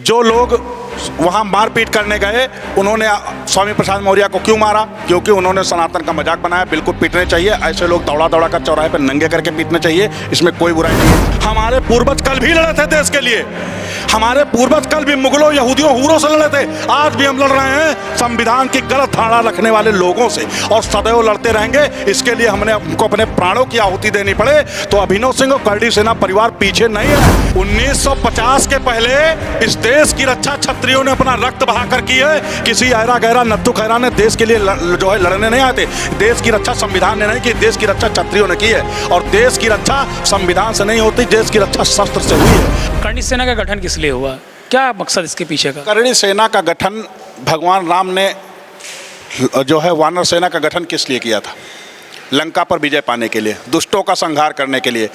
जो लोग वहाँ मारपीट करने गए उन्होंने स्वामी प्रसाद मौर्य को क्यों मारा? क्योंकि उन्होंने सनातन का मजाक बनाया। बिल्कुल पीटने चाहिए, ऐसे लोग दौड़ा दौड़ा कर चौराहे पर नंगे करके पीटने चाहिए, इसमें कोई बुराई नहीं है। हमारे पूर्वज कल भी लड़े थे देश के लिए, हमारे पूर्वज कल भी मुगलों यहूदियों हूरों से लड़े थे, आज भी हम लड़ रहे हैं संविधान की गलत धारणा रखने वाले लोगों से, और सदैव लड़ते रहेंगे। इसके लिए हमको अपने प्राणों की आहुति देनी पड़े तो अभिनव सिंह और करड़ी सेना परिवार पीछे नहीं है। 1950 के पहले इस देश की रक्षा क्षत्रियों ने अपना रक्त बहाकर की है। किसी ऐरा गैरा नत्थु खैरा ने देश के लिए जो है लड़ने नहीं आते। देश की रक्षा संविधान ने नहीं की, देश की रक्षा क्षत्रियों ने की है, और देश की रक्षा संविधान से नहीं होती, देश की रक्षा शस्त्र से हुई है। करणी सेना का गठन किस लिए हुआ, क्या मकसद इसके पीछे का? करणी सेना का गठन भगवान राम ने जो है वानर सेना का गठन किस लिए किया था? लंका पर विजय पाने के लिए, दुष्टों का संहार करने के लिए।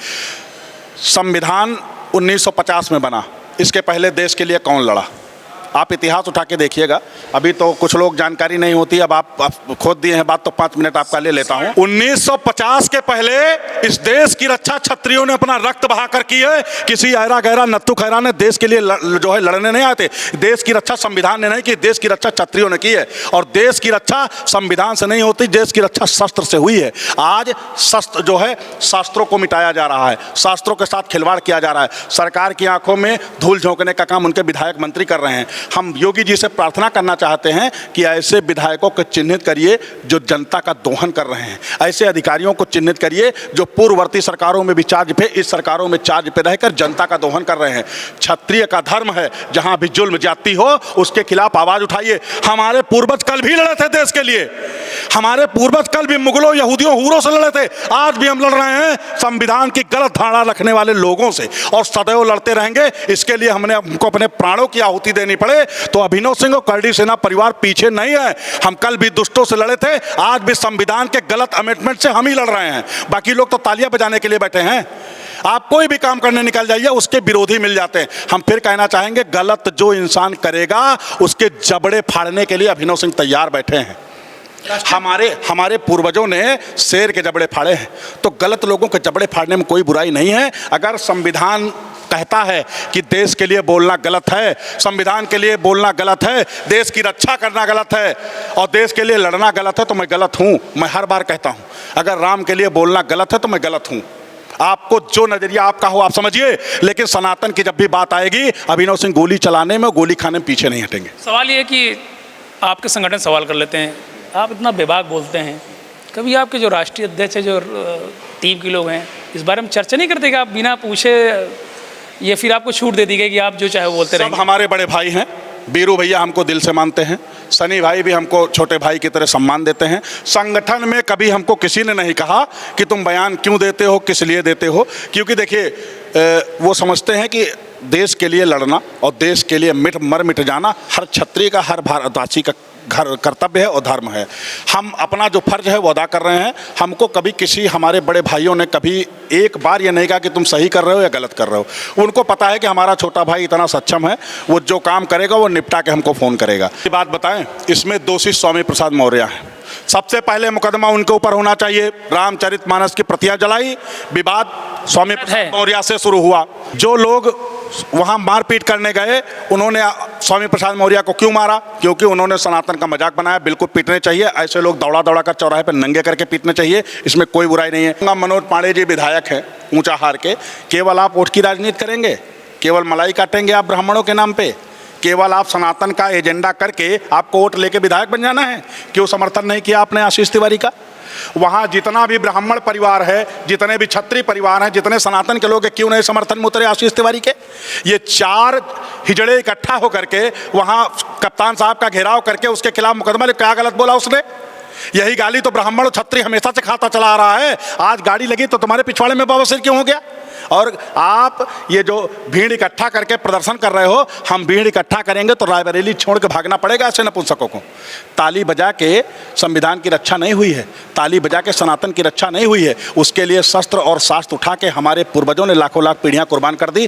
संविधान 1950 में बना, इसके पहले देश के लिए कौन लड़ा? आप इतिहास उठा के देखिएगा। अभी तो कुछ लोग जानकारी नहीं होती, अब आप खोद दिए हैं बात, तो 5 मिनट आपका ले लेता हूं। 1950 के पहले इस देश की रक्षा क्षत्रियों ने अपना रक्त बहाकर की है। किसी ऐरा गैरा नत्थु खैरा ने देश के लिए जो है लड़ने नहीं आते। देश की रक्षा संविधान ने नहीं की, देश की रक्षा क्षत्रियों ने की है, और देश की रक्षा संविधान से नहीं होती, देश की रक्षा शस्त्र से हुई है। आज शस्त्र जो है शास्त्रों को मिटाया जा रहा है, शास्त्रों के साथ खिलवाड़ किया जा रहा है। सरकार की आंखों में धूल झोंकने का काम उनके विधायक मंत्री कर रहे हैं। हम योगी जी से प्रार्थना करना चाहते हैं कि ऐसे विधायकों को चिन्हित करिए जो जनता का दोहन कर रहे हैं, ऐसे अधिकारियों को चिन्हित करिए जो पूर्ववर्ती सरकारों में भी चार्ज पे, इस सरकारों में चार्ज पे रहकर जनता का दोहन कर रहे हैं। क्षत्रिय का धर्म है, जहां भी जुल्म जाती हो उसके खिलाफ आवाज उठाइए। हमारे पूर्वज कल भी लड़े थे देश के लिए, हमारे पूर्वज कल भी मुगलों यहूदियों हूरों से लड़े थे, आज भी हम लड़ रहे हैं संविधान की गलत धारणा रखने वाले लोगों से, और सदैव लड़ते रहेंगे। इसके लिए हमको अपने प्राणों की आहुति देनी पड़े तो अभिनव सिंह और करड़ी सेना परिवार पीछे नहीं है। हम कल भी दुष्टों से लड़े थे, आज भी संविधान के गलत अमेंडमेंट से हम ही लड़ रहे हैं। बाकी लोग तो तालियां बजाने के लिए बैठे हैं। आप कोई भी काम करने निकल जाइए, उसके विरोधी मिल जाते हैं। हम फिर कहना चाहेंगे, गलत जो इंसान करेगा उसके जबड़े फाड़ने के लिए अभिनव सिंह तैयार बैठे हैं। हमारे पूर्वजों ने शेर के जबड़े फाड़े हैं, तो गलत लोगों के जबड़े फाड़ने में कोई बुराई नहीं है। अगर संविधान कहता है कि देश के लिए बोलना गलत है, संविधान के लिए बोलना गलत है, देश की रक्षा करना गलत है और देश के लिए लड़ना गलत है, तो मैं गलत हूं। मैं हर बार कहता हूं, अगर राम के लिए बोलना गलत है तो मैं गलत हूं। आपको जो नजरिया आपका हो आप समझिए, लेकिन सनातन की जब भी बात आएगी, अभिनव सिंह गोली चलाने में, गोली खाने में पीछे नहीं हटेंगे। सवाल ये है कि आपके संगठन सवाल कर लेते हैं, आप इतना बेबाक बोलते हैं, कभी आपके जो राष्ट्रीय अध्यक्ष है, जो टीम के लोग हैं, इस बारे में चर्चा नहीं करते कि आप बिना पूछे, ये फिर आपको छूट दे दी गई कि आप जो चाहे वो बोलते रहेंगे? सब हमारे बड़े भाई हैं, बीरू भैया हमको दिल से मानते हैं, सनी भाई भी हमको छोटे भाई की तरह सम्मान देते हैं। संगठन में कभी हमको किसी ने नहीं कहा कि तुम बयान क्यों देते हो, किस लिए देते हो, क्योंकि देखिए वो समझते हैं कि देश के लिए लड़ना और देश के लिए मिट जाना हर क्षत्रिय का, हर भारतवासी का घर कर्तव्य है और धर्म है। हम अपना जो फर्ज है वो अदा कर रहे हैं। हमको कभी किसी हमारे बड़े भाइयों ने कभी एक बार ये नहीं कहा कि तुम सही कर रहे हो या गलत कर रहे हो। उनको पता है कि हमारा छोटा भाई इतना सक्षम है, वो जो काम करेगा वो निपटा के हमको फ़ोन करेगा। ये बात बताएं, इसमें दोषी स्वामी प्रसाद मौर्य हैं। सबसे पहले मुकदमा उनके ऊपर होना चाहिए। रामचरितमानस की प्रतियां जलाई, विवाद स्वामी प्रसाद मौर्य से शुरू हुआ। जो लोग वहाँ मारपीट करने गए उन्होंने स्वामी प्रसाद मौर्य को क्यों मारा? क्योंकि उन्होंने सनातन का मजाक बनाया। बिल्कुल पीटने चाहिए, ऐसे लोग दौड़ा दौड़ा कर चौराहे पर नंगे करके पीटने चाहिए, इसमें कोई बुराई नहीं है। मनोज पांडे जी विधायक हैं ऊंचाहार के, केवल आप वोट की राजनीति करेंगे, केवल मलाई काटेंगे आप ब्राह्मणों के नाम पे, केवल आप सनातन का एजेंडा करके आपको वोट लेके विधायक बन जाना है? क्यों समर्थन नहीं किया आपने आशीष तिवारी का? वहाँ जितना भी ब्राह्मण परिवार है, जितने भी क्षत्रिय परिवार हैं, जितने सनातन के लोग हैं, क्यों नहीं समर्थन में उतरे आशीष तिवारी के? ये 4 हिजड़े इकट्ठा होकर के वहाँ कप्तान साहब का घेराव करके उसके खिलाफ मुकदमा, क्या गलत बोला उसने? यही गाली तो ब्राह्मण और क्षत्रिय हमेशा से खाता चला आ रहा है। आज गाड़ी लगी तो तुम्हारे पिछवाड़े में बवासीर क्यों हो गया? और आप ये जो भीड़ इकट्ठा करके प्रदर्शन कर रहे हो, हम भीड़ इकट्ठा करेंगे तो रायबरेली छोड़ के भागना पड़ेगा ऐसे नपुंसकों को। ताली बजा के संविधान की रक्षा नहीं हुई है, ताली बजा के सनातन की रक्षा नहीं हुई है। उसके लिए शस्त्र और शास्त्र उठा के हमारे पूर्वजों ने लाखों लाख पीढ़ियां कुर्बान कर दी।